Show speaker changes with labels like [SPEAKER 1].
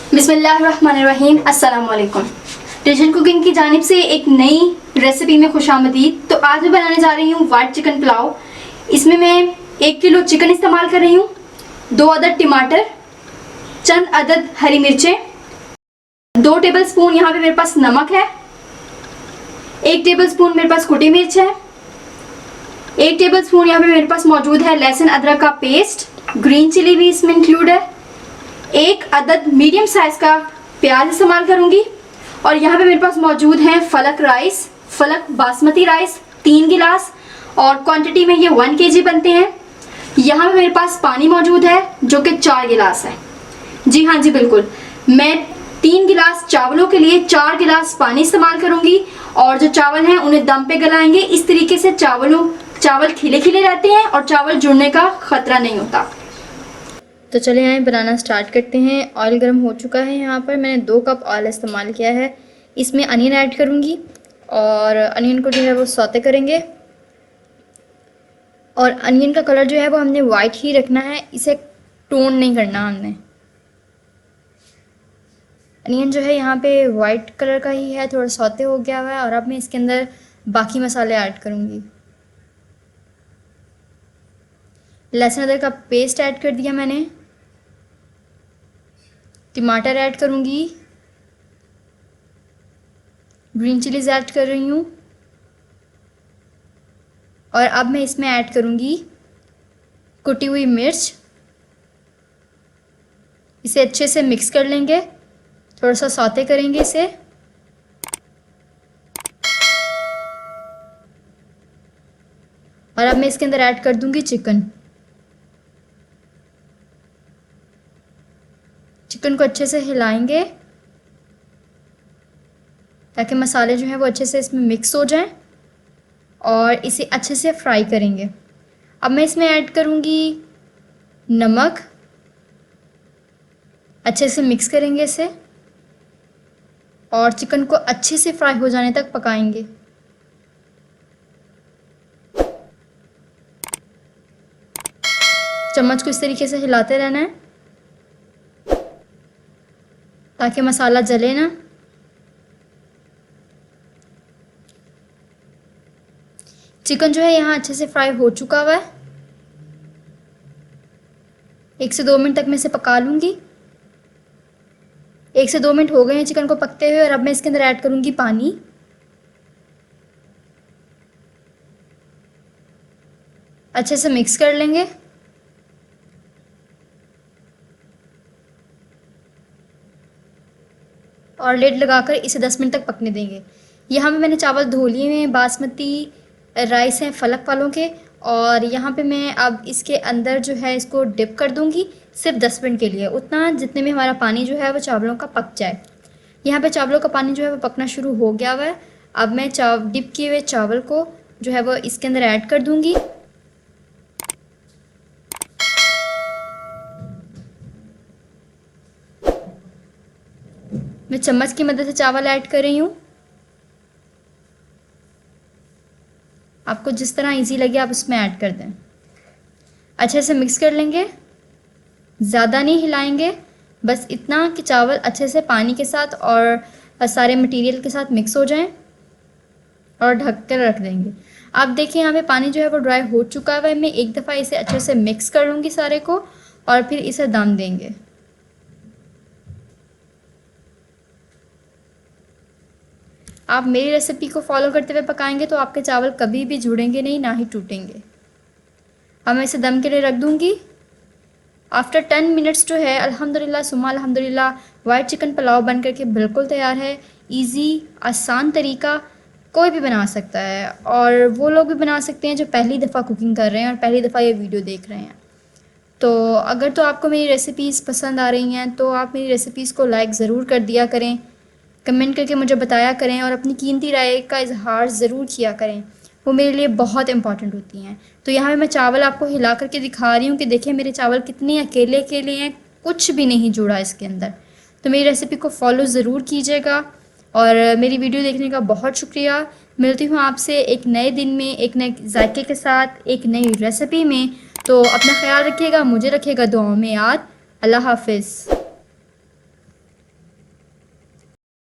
[SPEAKER 1] बिस्मिल्लाहिर्रहमानिर्रहीम, अस्सलाम वालेकुम। डिजिटल कुकिंग की जानिब से एक नई रेसिपी में खुशामदीद। तो आज मैं बनाने जा रही हूँ वाइट चिकन पुलाव। इसमें मैं 1 किलो चिकन इस्तेमाल कर रही हूँ, 2 अदद टमाटर, चंद अदद हरी मिर्चें, 2 टेबलस्पून यहाँ पे मेरे पास नमक है, 1 टेबलस्पून मेरे पास कुटी मिर्च है, 1 टेबलस्पून यहाँ पे मेरे पास मौजूद है लहसुन अदरक का पेस्ट, ग्रीन चिली भी इसमें इंक्लूड है, 1 अदद मीडियम साइज का प्याज इस्तेमाल करूंगी। और यहाँ पे मेरे पास मौजूद है फलक राइस, फलक बासमती राइस 3 गिलास, और क्वांटिटी में ये 1 kg बनते हैं। यहाँ पे मेरे पास पानी मौजूद है जो कि 4 गिलास है। जी हाँ जी बिल्कुल, मैं 3 गिलास चावलों के लिए 4 गिलास पानी इस्तेमाल करूंगी। और जो चावल हैं उन्हें दम पे गलाएंगे। इस तरीके से चावल खिले खिले रहते हैं और चावल जुड़ने का खतरा नहीं होता।
[SPEAKER 2] तो चले आए बनाना स्टार्ट करते हैं। ऑयल गर्म हो चुका है। यहाँ पर मैंने 2 कप ऑयल इस्तेमाल किया है। इसमें अनियन ऐड करूँगी और अनियन को जो है वो सौते करेंगे। और अनियन का कलर जो है वो हमने वाइट ही रखना है, इसे टोन नहीं करना हमने। अनियन जो है यहाँ पे वाइट कलर का ही है, थोड़ा सौते हो गया हुआ है। और अब मैं इसके अंदर बाकी मसाले ऐड करूँगी। लहसुन अदरक का पेस्ट ऐड कर दिया मैंने, टमाटर ऐड करूँगी, ग्रीन चिलीज ऐड कर रही हूँ। और अब मैं इसमें ऐड करूँगी कुटी हुई मिर्च। इसे अच्छे से मिक्स कर लेंगे, थोड़ा सा सौते करेंगे इसे। और अब मैं इसके अंदर ऐड कर दूँगी चिकन। चिकन को अच्छे से हिलाएंगे ताकि मसाले जो हैं वो अच्छे से इसमें मिक्स हो जाएं, और इसे अच्छे से फ्राई करेंगे। अब मैं इसमें ऐड करूँगी नमक। अच्छे से मिक्स करेंगे इसे और चिकन को अच्छे से फ्राई हो जाने तक पकाएंगे। चम्मच को इस तरीके से हिलाते रहना है ताकि मसाला जले ना। चिकन जो है यहाँ अच्छे से फ्राई हो चुका हुआ है। 1 से 2 मिनट तक मैं इसे पका लूँगी। 1 से 2 मिनट हो गए हैं चिकन को पकते हुए। और अब मैं इसके अंदर ऐड करूँगी पानी। अच्छे से मिक्स कर लेंगे। और लिड लगाकर इसे 10 मिनट तक पकने देंगे। यहाँ पे मैंने चावल धो लिए हैं, बासमती राइस हैं फलक वालों के। और यहाँ पे मैं अब इसके अंदर जो है इसको डिप कर दूँगी सिर्फ 10 मिनट के लिए, उतना जितने में हमारा पानी जो है वो चावलों का पक जाए। यहाँ पे चावलों का पानी जो है वो पकना शुरू हो गया हुआ है। अब मैं डिप किए हुए चावल को जो है वो इसके अंदर ऐड कर दूँगी। मैं चम्मच की मदद से चावल ऐड कर रही हूँ। आपको जिस तरह इजी लगे आप उसमें ऐड कर दें। अच्छे से मिक्स कर लेंगे, ज़्यादा नहीं हिलाएंगे, बस इतना कि चावल अच्छे से पानी के साथ और सारे मटेरियल के साथ मिक्स हो जाएं, और ढक कर रख देंगे। आप देखिए यहाँ पे पानी जो है वो ड्राई हो चुका है। मैं एक दफ़ा इसे अच्छे से मिक्स कर लूँगी सारे को, और फिर इसे दम देंगे। आप मेरी रेसिपी को फॉलो करते हुए पकाएंगे तो आपके चावल कभी भी जुड़ेंगे नहीं, ना ही टूटेंगे। अब मैं इसे दम के लिए रख दूँगी। आफ्टर 10 मिनट्स जो है अल्हम्दुलिल्लाह सुम्मा अल्हम्दुलिल्लाह वाइट चिकन पुलाव बन करके बिल्कुल तैयार है। इजी आसान तरीका, कोई भी बना सकता है। और वो लोग भी बना सकते हैं जो पहली दफ़ा कुकिंग कर रहे हैं और पहली दफ़ा ये वीडियो देख रहे हैं। तो अगर तो आपको मेरी रेसिपीज़ पसंद आ रही हैं तो आप मेरी रेसिपीज़ को लाइक ज़रूर कर दिया करें, कमेंट करके मुझे बताया करें, और अपनी कीमती राय का इजहार ज़रूर किया करें। वो मेरे लिए बहुत इंपॉर्टेंट होती हैं। तो यहाँ पे मैं चावल आपको हिला करके दिखा रही हूँ कि देखिए मेरे चावल कितने अकेले अकेले हैं, कुछ भी नहीं जुड़ा इसके अंदर। तो मेरी रेसिपी को फॉलो ज़रूर कीजिएगा। और मेरी वीडियो देखने का बहुत शुक्रिया। मिलती हूँ आपसे एक नए दिन में, एक नए जायके के साथ, एक नई रेसिपी में। तो अपना ख्याल रखिएगा, मुझे रखिएगा दुआओं में याद। अल्लाह हाफिज़।